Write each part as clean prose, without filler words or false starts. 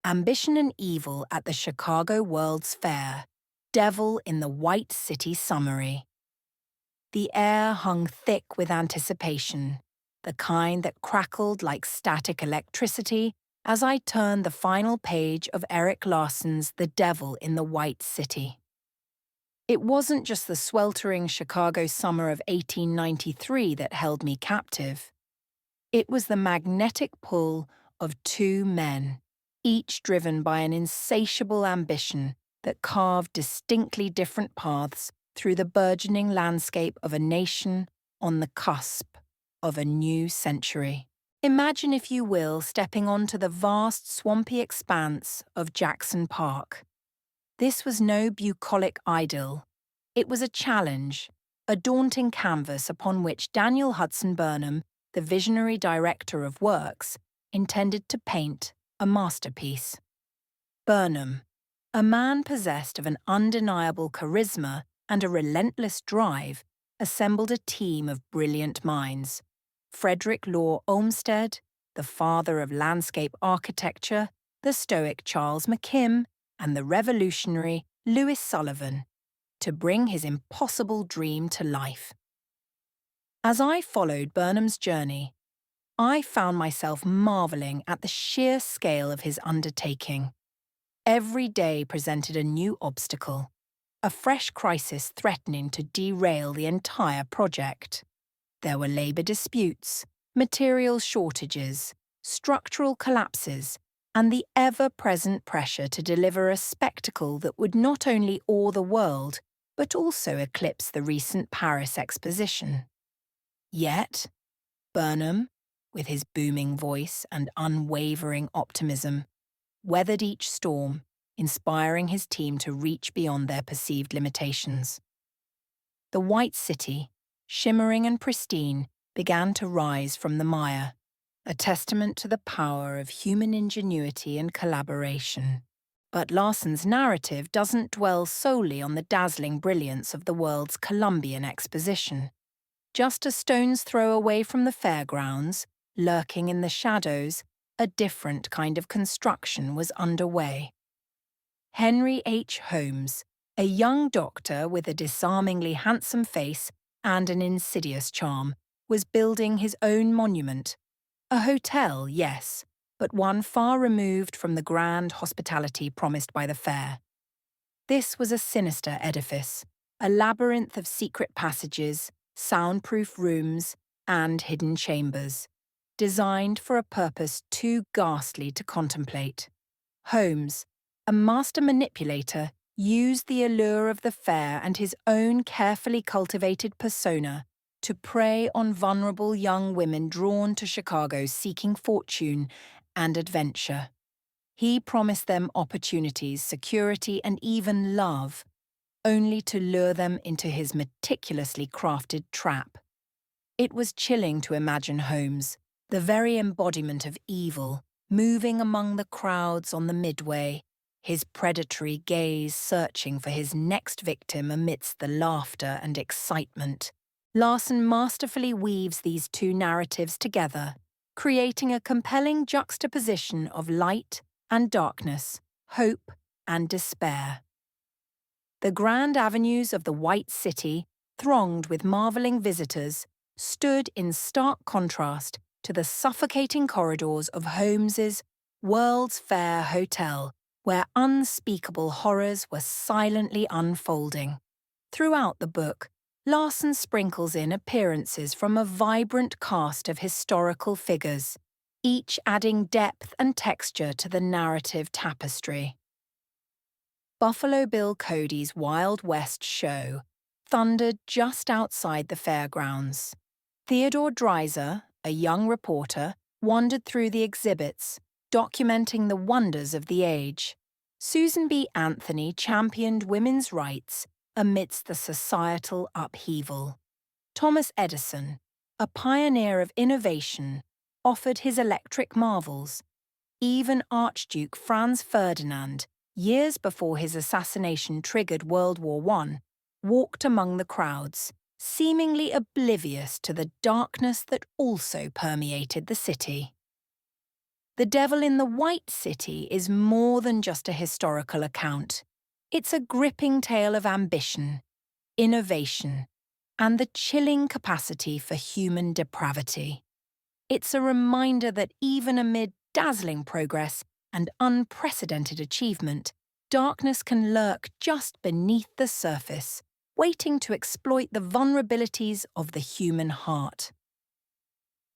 Ambition and Evil at the Chicago World's Fair, Devil in the White City Summary. The air hung thick with anticipation, the kind that crackled like static electricity as I turned the final page of Erik Larson's The Devil in the White City. It wasn't just the sweltering Chicago summer of 1893 that held me captive. It was the magnetic pull of two men, each driven by an insatiable ambition that carved distinctly different paths through the burgeoning landscape of a nation on the cusp of a new century. Imagine, if you will, stepping onto the vast swampy expanse of Jackson Park. This was no bucolic idyll. It was a challenge, a daunting canvas upon which Daniel Burnham, the visionary director of works, intended to paint a masterpiece. Burnham, a man possessed of an undeniable charisma and a relentless drive, assembled a team of brilliant minds. Frederick Law Olmsted, the father of landscape architecture, the stoic Charles McKim, and the revolutionary Louis Sullivan, to bring his impossible dream to life. As I followed Burnham's journey, I found myself marveling at the sheer scale of his undertaking. Every day presented a new obstacle, a fresh crisis threatening to derail the entire project. There were labor disputes, material shortages, structural collapses, and the ever-present pressure to deliver a spectacle that would not only awe the world, but also eclipse the recent Paris Exposition. Yet, Burnham, with his booming voice and unwavering optimism, weathered each storm, inspiring his team to reach beyond their perceived limitations. The White City, shimmering and pristine, began to rise from the mire, a testament to the power of human ingenuity and collaboration. But Larson's narrative doesn't dwell solely on the dazzling brilliance of the world's Columbian Exposition. Just a stone's throw away from the fairgrounds, lurking in the shadows, a different kind of construction was underway. Henry H. Holmes, a young doctor with a disarmingly handsome face and an insidious charm, was building his own monument. A hotel, yes, but one far removed from the grand hospitality promised by the fair. This was a sinister edifice, a labyrinth of secret passages, soundproof rooms, and hidden chambers, designed for a purpose too ghastly to contemplate. Holmes, a master manipulator, used the allure of the fair and his own carefully cultivated persona to prey on vulnerable young women drawn to Chicago seeking fortune and adventure. He promised them opportunities, security, and even love, only to lure them into his meticulously crafted trap. It was chilling to imagine Holmes, the very embodiment of evil, moving among the crowds on the Midway, his predatory gaze searching for his next victim amidst the laughter and excitement. Larson masterfully weaves these two narratives together, creating a compelling juxtaposition of light and darkness, hope and despair. The grand avenues of the White City, thronged with marveling visitors, stood in stark contrast to the suffocating corridors of Holmes's World's Fair Hotel, where unspeakable horrors were silently unfolding. Throughout the book, Larson sprinkles in appearances from a vibrant cast of historical figures, each adding depth and texture to the narrative tapestry. Buffalo Bill Cody's Wild West show thundered just outside the fairgrounds. Theodore Dreiser, a young reporter, wandered through the exhibits, documenting the wonders of the age. Susan B. Anthony championed women's rights amidst the societal upheaval. Thomas Edison, a pioneer of innovation, offered his electric marvels. Even Archduke Franz Ferdinand, years before his assassination triggered World War I, walked among the crowds, seemingly oblivious to the darkness that also permeated the city. The Devil in the White City is more than just a historical account. It's a gripping tale of ambition, innovation, and the chilling capacity for human depravity. It's a reminder that even amid dazzling progress and unprecedented achievement, darkness can lurk just beneath the surface, waiting to exploit the vulnerabilities of the human heart.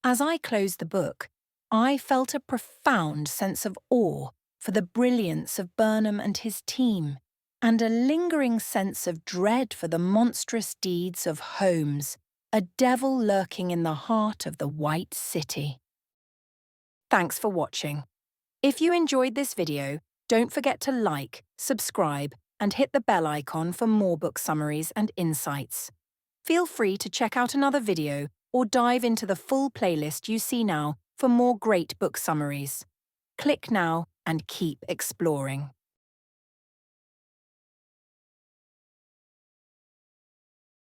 As I closed the book, I felt a profound sense of awe for the brilliance of Burnham and his team, and a lingering sense of dread for the monstrous deeds of Holmes, a devil lurking in the heart of the White City. Thanks for watching. If you enjoyed this video, don't forget to like, subscribe, and hit the bell icon for more book summaries and insights. Feel free to check out another video or dive into the full playlist you see now for more great book summaries. Click now and keep exploring.